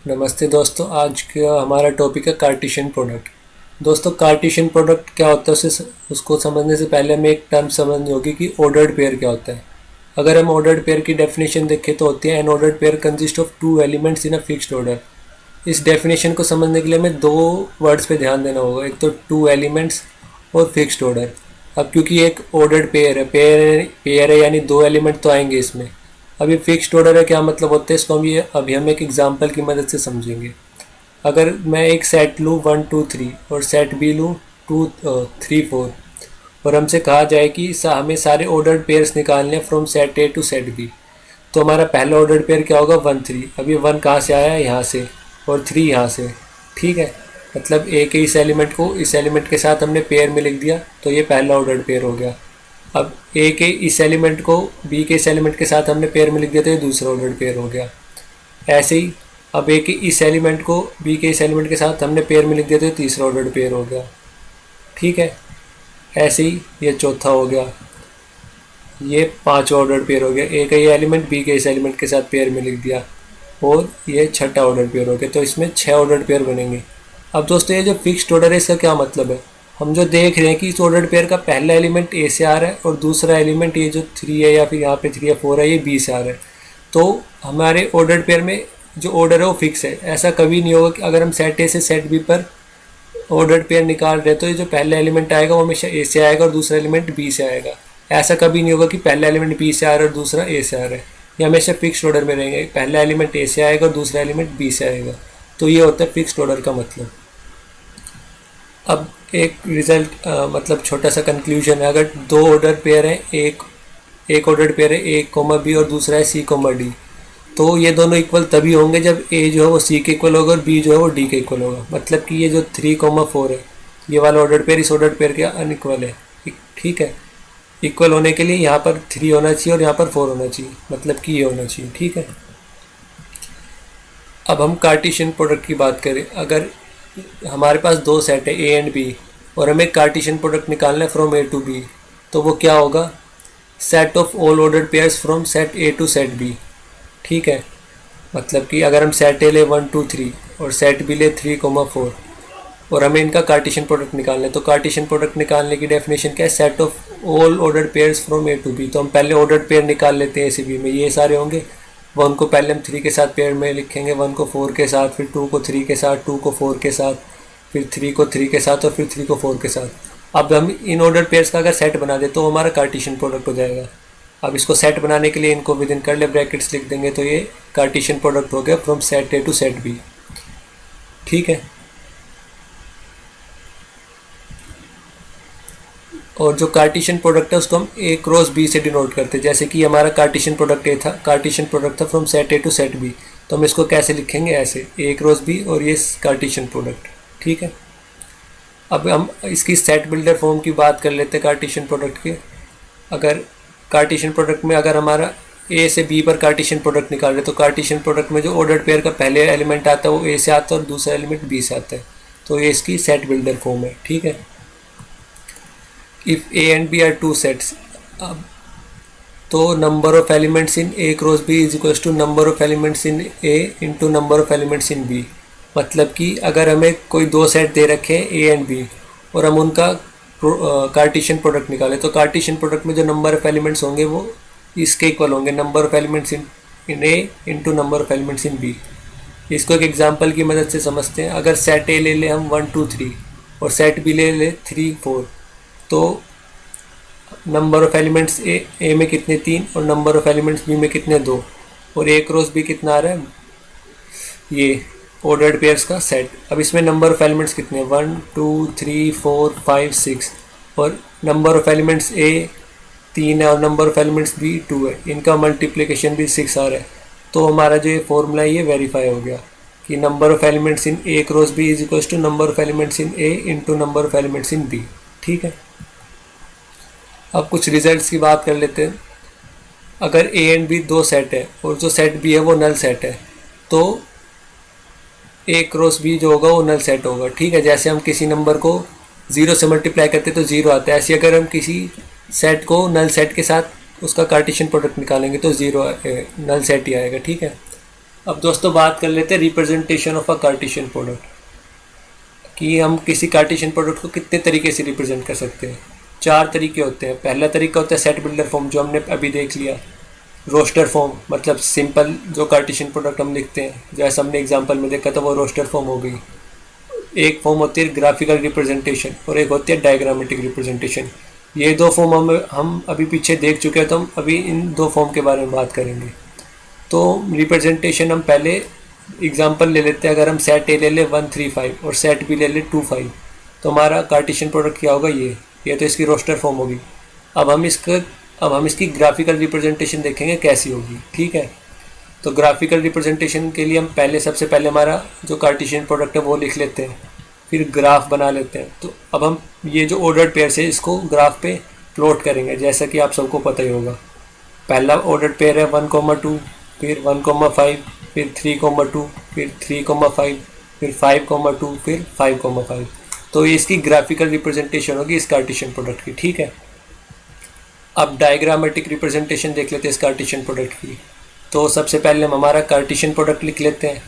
नमस्ते दोस्तों। आज का हमारा टॉपिक है कार्टेशियन प्रोडक्ट। दोस्तों, कार्टेशियन प्रोडक्ट क्या होता है उसको समझने से पहले हमें एक टर्म समझनी होगी कि ऑर्डर्ड पेयर क्या होता है। अगर हम ऑर्डर्ड पेयर की डेफिनेशन देखें तो होती है N ordered pair consist of two elements in a fixed order. इस डेफिनेशन को समझने के लिए हमें दो वर्ड्स पे ध्यान देना होगा, एक तो टू एलिमेंट्स और फिक्स्ड ऑर्डर। अब क्योंकि एक ऑर्डर्ड पेयर है यानी दो एलिमेंट तो आएंगे इसमें। अब ये फिक्स्ड ऑर्डर है, क्या मतलब होता है इसको अभी हम एक एग्जांपल की मदद से समझेंगे। अगर मैं एक सेट लूँ 1 2 3 और सेट बी लूँ 2 3 4 और हमसे कहा जाए कि हमें सारे ऑर्डर्ड पेयर्स निकालने हैं from set A to set B, तो हमारा पहला ऑर्डर्ड पेयर क्या होगा 1 3। अब ये 1 कहाँ से आया है, यहाँ से, और 3 यहाँ से। ठीक है, मतलब ए के इस एलिमेंट को इस एलिमेंट के साथ हमने पेयर में लिख दिया, तो ये पहला ऑर्डर्ड पेयर हो गया। अब ए के इस एलिमेंट को बी के इस एलिमेंट के साथ हमने पेयर में लिख दिया, तो ये दूसरा ऑर्डर्ड पेयर हो गया। ऐसे ही अब ए के इस एलिमेंट को बी के इस एलिमेंट के साथ हमने पेयर में लिख दिया, तो ये तीसरा ऑर्डर्ड पेयर हो गया। ठीक है, ऐसे ही ये चौथा हो गया, ये पांचवा ऑर्डर पेयर हो गया। ए का ये एलिमेंट बी के इस एलिमेंट के साथ पेयर में लिख दिया, और ये छठा ऑर्डर पेयर हो गया। तो इसमें 6 ऑर्डर पेयर बनेंगे। अब दोस्तों, ये जो फिक्स्ड ऑर्डर है इसका क्या मतलब है? हम जो देख रहे हैं कि इस ऑर्डर पेयर का पहला एलिमेंट ए से आ रहा है और दूसरा एलिमेंट ये जो 3 है या फिर यहाँ पे 3 या 4 है, ये बी से आ रहा है। तो हमारे ऑर्डर पेयर में जो ऑर्डर है वो फिक्स है। ऐसा कभी नहीं होगा कि अगर हम सेट ए से सेट बी पर ऑर्डर पेयर निकाल रहे हैं तो ये जो पहला एलिमेंट आएगा वो हमेशा ए से आएगा और दूसरा एलिमेंट बी से आएगा। ऐसा कभी नहीं होगा कि पहला एलिमेंट बी से आ रहा है और दूसरा ए से आ रहा है। ये हमेशा फिक्स्ड ऑर्डर में रहेंगे, पहला एलिमेंट ए से आएगा और दूसरा एलिमेंट बी से आएगा। तो ये होता है फिक्स्ड ऑर्डर का मतलब। अब एक रिजल्ट मतलब छोटा सा कंक्लूजन है। अगर दो ऑर्डर पेयर हैं, एक ऑर्डर पेयर है ए कोमा बी और दूसरा है सी कोमा डी, तो ये दोनों इक्वल तभी होंगे जब ए जो है वो सी के इक्वल होगा और बी जो है वो डी के इक्वल होगा। मतलब कि ये जो 3,4 है, ये वाला ऑर्डर पेयर इस ऑर्डर पेयर के अनइक्वल है। ठीक है, इक्वल होने के लिए यहाँ पर 3 होना चाहिए और यहाँ पर 4 होना चाहिए, मतलब कि ये होना चाहिए। ठीक है, अब हम कार्टेशियन प्रोडक्ट की बात करें। अगर हमारे पास दो सेट है ए एंड बी और हमें कार्टेशियन प्रोडक्ट निकालना है फ्रॉम ए टू बी, तो वो क्या होगा? Set of all order pairs from set A to set B. ठीक है, मतलब कि अगर हम सेट ए ले 1 2 3 और सेट बी ले 3,4 और हमें इनका कार्टेशियन प्रोडक्ट निकालना है, तो कार्टेशियन प्रोडक्ट निकालने की डेफिनेशन क्या है? Set of all ordered pairs from A to B. तो हम पहले ऑर्डर्ड पेयर निकाल लेते हैं ए से बी में, ये सारे होंगे। 1 को पहले हम 3 के साथ पेयर में लिखेंगे, 1 को 4 के साथ, फिर 2 को 3 के साथ, 2 को 4 के साथ, फिर 3 को 3 के साथ और फिर 3 को 4 के साथ। अब हम इन ऑर्डर पेयर्स का अगर सेट बना दे तो हमारा कार्टेशियन प्रोडक्ट हो जाएगा। अब इसको सेट बनाने के लिए इनको विद इन कर्ली ब्रैकेट्स लिख देंगे, तो ये कार्टेशियन प्रोडक्ट हो गया from set A to set B. ठीक है, और जो कार्टेशियन प्रोडक्ट है उसको हम ए क्रॉस बी से डिनोट करते हैं। जैसे कि हमारा कार्टेशियन प्रोडक्ट ए था, कार्टेशियन प्रोडक्ट था from set A to set B, तो हम इसको कैसे लिखेंगे? ऐसे, ए क्रॉस बी और ये कार्टेशियन प्रोडक्ट। ठीक है, अब हम इसकी सेट बिल्डर फॉर्म की बात कर लेते हैं कार्टेशियन प्रोडक्ट के। अगर कार्टेशियन प्रोडक्ट में अगर हमारा ए से बी पर कार्टेशियन प्रोडक्ट निकाल रहे हैं, तो कार्टेशियन प्रोडक्ट में जो ऑर्डर्ड पेयर का पहले एलिमेंट आता है वो ए से आता है और दूसरा एलिमेंट बी से आता है, तो ये इसकी सेट बिल्डर फॉर्म है। ठीक है, if A and B are two sets, अब तो number of elements in A cross B is equals to number of elements in A into number of elements in B. मतलब कि अगर हमें कोई दो सेट दे रखे हैं ए एंड बी और हम उनका कार्टेशियन प्रोडक्ट निकालें, तो कार्टेशियन प्रोडक्ट में जो नंबर ऑफ एलिमेंट्स होंगे वो इसके इक्वल होंगे, number of elements in A into number of elements in B. इसको एक एग्जांपल की मदद से समझते हैं। अगर सेट ए ले ले हम 1 2 3 और सेट बी ले ले 3 4, तो नंबर ऑफ एलिमेंट्स ए में कितने 3 और नंबर ऑफ एलिमेंट्स बी में कितने 2, और ए क्रॉस बी कितना आ रहा है? ये ऑर्डर्ड पेयर्स का सेट। अब इसमें नंबर ऑफ एलिमेंट्स कितने? 1 2 3 4 5 6, और नंबर ऑफ एलिमेंट्स ए 3 है और नंबर ऑफ एलिमेंट्स बी 2 है, इनका मल्टीप्लिकेशन भी 6 आ रहा है। तो हमारा जो ये फॉर्मूला है ये वेरीफाई हो गया कि number of elements in A cross B is equals to number of elements in A into number of elements in B. ठीक है, अब कुछ रिजल्ट्स की बात कर लेते हैं। अगर ए एंड बी दो सेट है और जो सेट बी है वो नल सेट है, तो ए क्रॉस बी जो होगा वो नल सेट होगा। ठीक है, जैसे हम किसी नंबर को 0 से मल्टीप्लाई करते तो 0 आता है, ऐसे अगर हम किसी सेट को नल सेट के साथ उसका कार्टेशियन प्रोडक्ट निकालेंगे तो 0 नल सेट ही आएगा। ठीक है, अब दोस्तों बात कर लेते हैं representation of a Cartesian product, कि हम किसी कार्टेशियन प्रोडक्ट को कितने तरीके से रिप्रेजेंट कर सकते हैं। 4 तरीके होते हैं। पहला तरीका होता है सेट बिल्डर फॉर्म, जो हमने अभी देख लिया। रोस्टर फॉर्म मतलब सिंपल जो कार्टेशियन प्रोडक्ट हम लिखते हैं, जैसा हमने एग्जांपल में देखा था, वो रोस्टर फॉर्म हो गई। एक फॉर्म होती है ग्राफिकल रिप्रेजेंटेशन और एक होती है डायग्रामेटिक रिप्रेजेंटेशन। ये 2 फॉर्म हम अभी पीछे देख चुके हैं, तो हम अभी इन 2 फॉर्म के बारे में बात करेंगे। तो रिप्रेजेंटेशन हम पहले एग्जांपल ले लेते हैं। अगर हम सेट ए ले ले 135 और सेट बी ले ले 25, तो हमारा कार्टेशियन प्रोडक्ट क्या होगा, ये तो इसकी रोस्टर फॉर्म होगी। अब हम इसकी ग्राफिकल रिप्रेजेंटेशन देखेंगे कैसी होगी। ठीक है, तो ग्राफिकल रिप्रेजेंटेशन के लिए हम सबसे पहले हमारा जो कार्टेशियन प्रोडक्ट है वो लिख लेते हैं, फिर ग्राफ बना लेते हैं। तो अब हम ये जो ऑर्डर्ड पेयर है इसको ग्राफ पे प्लॉट करेंगे, जैसा कि आप सबको पता ही होगा। पहला ऑर्डर्ड पेयर है 1,2, फिर 1,5, फिर 3,2, फिर 3,5, फिर 5,2, फिर 5,5। तो ये इसकी ग्राफिकल रिप्रेजेंटेशन होगी इस कार्टेशियन प्रोडक्ट की। ठीक है, अब डायग्रामेटिक रिप्रेजेंटेशन देख लेते हैं इस कार्टेशियन प्रोडक्ट की। तो सबसे पहले हम हमारा कार्टेशियन प्रोडक्ट लिख लेते हैं,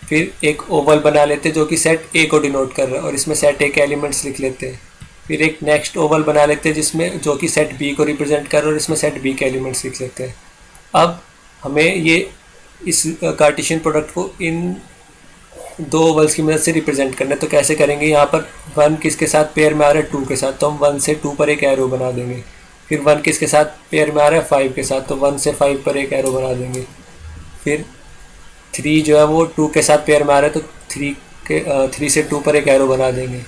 फिर एक ओवल बना लेते हैं जो कि सेट ए को डिनोट कर रहा है, और इसमें सेट ए के एलिमेंट्स लिख लेते हैं। फिर एक नेक्स्ट ओवल बना लेते हैं जिसमें जो कि सेट बी को रिप्रेजेंट कर रहा है, और इसमें सेट बी के एलिमेंट्स लिख लेते हैं। अब हमें ये इस कार्टेशियन प्रोडक्ट को इन 2 ओवल्स की मदद से रिप्रेजेंट करना है। तो कैसे करेंगे, यहाँ पर 1 किसके साथ पेयर में आ रहा है, 2 के साथ, तो हम 1 से 2 पर एक एरो बना देंगे। फिर 1 किसके साथ पेयर में आ रहा है, 5 के साथ, तो 1 से 5 पर एक एरो बना देंगे। फिर 3 जो है वो 2 के साथ पेयर में आ रहा है, तो 3 से 2 पर एक एरो बना देंगे।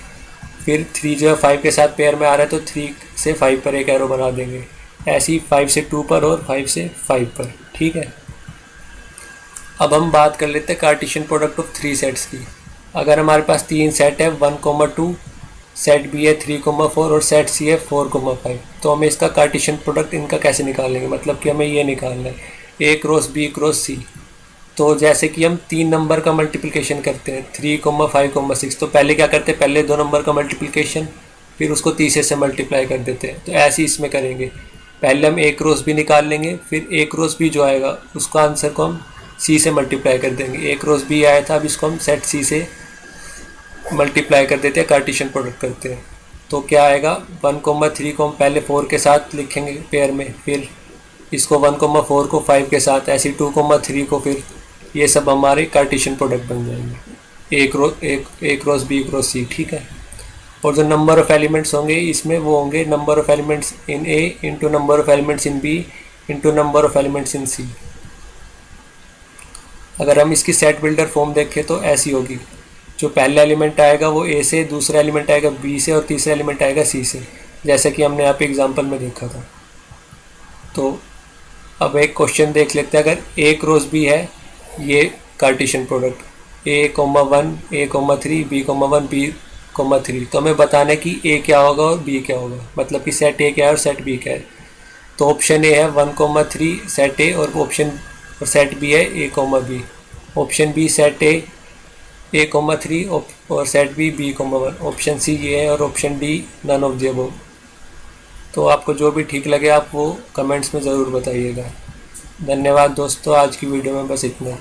फिर 3 जो है 5 के साथ पेयर में आ रहा है, तो 3 से 5 पर एक एरो बना देंगे। ऐसे ही 5 से 2 पर और 5 से 5 पर। ठीक है, अब हम बात कर लेते हैं कार्टेशियन प्रोडक्ट ऑफ 3 सेट्स की। अगर हमारे पास 3 सेट है 1,2, सेट बी है 3,4 और सेट सी है 4,5, तो हमें इसका कार्टेशियन प्रोडक्ट इनका कैसे निकालेंगे, मतलब कि हमें ये निकालना है ए क्रॉस बी क्रॉस सी। तो जैसे कि हम 3 नंबर का मल्टीप्लिकेशन करते हैं 3,5,6, तो पहले क्या करते हैं, पहले 2 नंबर का मल्टीप्लिकेशन, फिर उसको तीसरे से मल्टीप्लाई कर देते हैं। तो ऐसे ही इसमें करेंगे, पहले हम ए क्रॉस बी निकाल लेंगे, फिर ए क्रॉस बी जो आएगा उसका आंसर को हम सी से मल्टीप्लाई कर देंगे। ए क्रॉस बी आया था, अब इसको हम सेट सी से मल्टीप्लाई कर देते हैं, कार्टेशियन प्रोडक्ट करते हैं। तो क्या आएगा, 1,3 को हम पहले 4 के साथ लिखेंगे पेयर में, फिर इसको 1,4 को 5 के साथ, ऐसे 2,3 को, फिर ये सब हमारे कार्टेशियन प्रोडक्ट बन जाएंगे, ए क्रॉस बी क्रॉस सी। ठीक है, और जो नंबर ऑफ एलिमेंट्स होंगे इसमें वो होंगे number of elements in A into number of elements in B into number of elements in C. अगर हम इसकी सेट बिल्डर फॉर्म देखें तो ऐसी होगी, जो पहला एलिमेंट आएगा वो ए से, दूसरा एलिमेंट आएगा बी से, और तीसरा एलिमेंट आएगा सी से, जैसे कि हमने यहाँ पे एग्जांपल में देखा था। तो अब एक क्वेश्चन देख लेते हैं, अगर ए क्रॉस बी है ये Cartesian product A,1 A,3 B,1 B,3, तो हमें बताना है कि ए क्या होगा और बी क्या होगा, मतलब कि सेट ए क्या है और सेट बी क्या है। तो ऑप्शन ए है 1,3 सेट ए, और सेट बी है A,B। ऑप्शन बी सेट ए A,3 और set B B,1। Option C ये है, और option D none of the above. तो आपको जो भी ठीक लगे आप वो कमेंट्स में ज़रूर बताइएगा। धन्यवाद दोस्तों, आज की वीडियो में बस इतना।